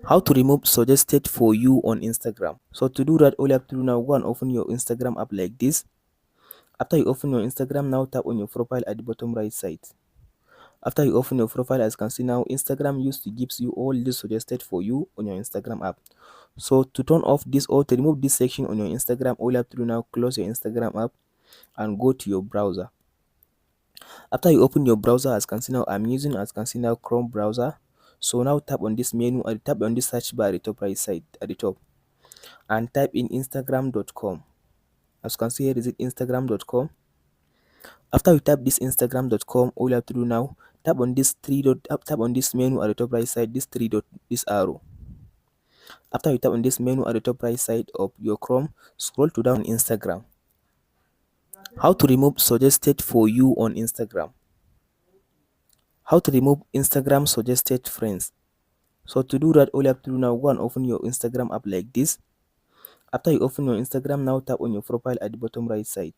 How to remove suggested for you on Instagram. So to do that, all you have to do now, go and open your Instagram app like this. After you open your Instagram, now tap on your profile at the bottom right side. After you open your profile, as you can see now, Instagram used to gives you all this suggested for you on your Instagram app. So to turn off this or to remove this section on your Instagram, all you have to do now, close your Instagram app and go to your browser. After you open your browser, as you can see now, I'm using, as you can see now, Chrome browser. So now tap on this menu, tap on this search bar at the top right side at the top and type in instagram.com. As you can see here, is it instagram.com. After you tap this instagram.com, all you have to do now, tap on this tap on this menu at the top right side, this three dot, this arrow. After you tap on this menu at the top right side of your Chrome, scroll to down Instagram. How to remove suggested for you on Instagram. How to remove Instagram suggested friends. So to do that, all you have to do now, go and open your Instagram app like this. After you open your Instagram, now tap on your profile at the bottom right side.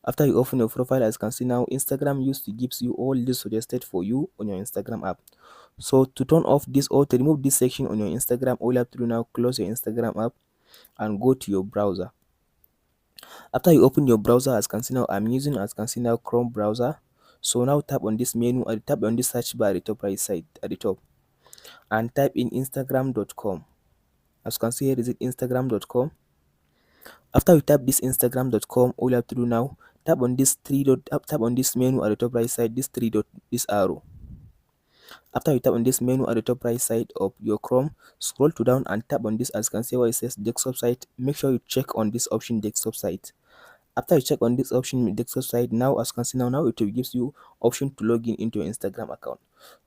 After you open your profile, as you can see now, Instagram used to gives you all this suggested for you on your Instagram app. So to turn off this or to remove this section on your Instagram, all you have to do now, close your Instagram app and go to your browser. After you open your browser, as you can see now, I'm using, as you can see now, Chrome browser. So now tap on this menu, tap on this search bar at the top right side at the top and type in instagram.com. As you can see here, is it instagram.com. After you tap this instagram.com, all you have to do now, tap on this tap on this menu at the top right side, this three dot, this arrow. After you tap on this menu at the top right side of your Chrome, scroll to down and tap on this, as you can see where it says desktop site. Make sure you check on this option, desktop site. After you check on this option, desktop site, now as you can see now it will gives you option to log in into your Instagram account.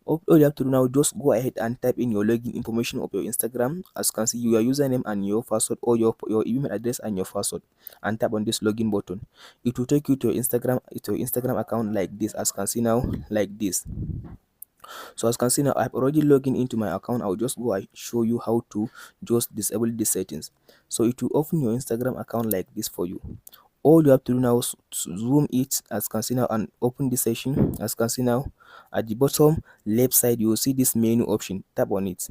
All you have to do now, just go ahead and type in your login information of your Instagram. As you can see, your username and your password, or your email address and your password, and tap on this login button. It will take you to your Instagram account like this, as you can see now, like this. So as you can see now, I've already logged in into my account. I'll just go and show you how to just disable these settings. So it will open your Instagram account like this for you. All you have to do now is to zoom it, as you can see now, and open this section. As you can see now, at the bottom left side, you will see this menu option. Tap on it.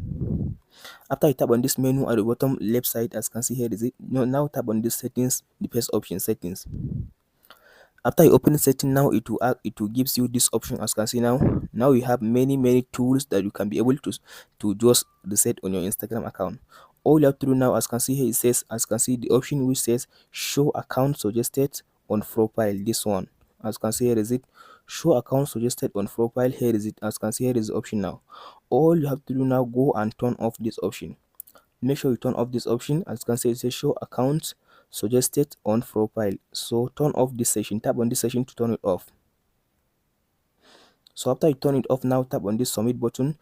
After you tap on this menu at the bottom left side, as you can see here, is it now tap on this settings, the first option, settings. After you open setting, now it will gives you this option. As you can see now you have many tools that you can be able to just reset on your Instagram account. All you have to do now, as you can see here, it says, as you can see, the option which says show account suggested on profile, this one. As you can see here, is it show account suggested on profile. Here is it. As you can see here is the option. Now all you have to do now, go and turn off this option. Make sure you turn off this option. As you can see, it says show account suggested on profile. So turn off this section. Tap on this section to turn it off. So after you turn it off, now tap on this submit button.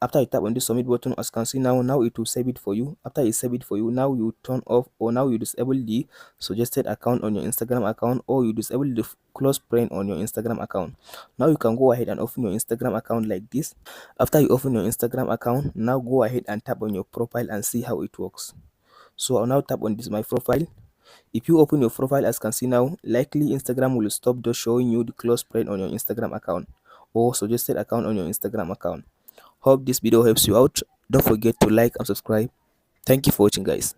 After you tap on this submit button, as you can see now it will save it for you. After it save it for you, now you turn off, or now you disable the suggested account on your Instagram account, or you disable the close friend on your Instagram account. Now you can go ahead and open your Instagram account like this. After you open your Instagram account, now go ahead and tap on your profile and see how it works. So I'll now tap on this my profile. If you open your profile, as you can see now, likely Instagram will stop just showing you the close friend on your Instagram account or suggested account on your Instagram account. Hope this video helps you out. Don't forget to like and subscribe. Thank you for watching, guys.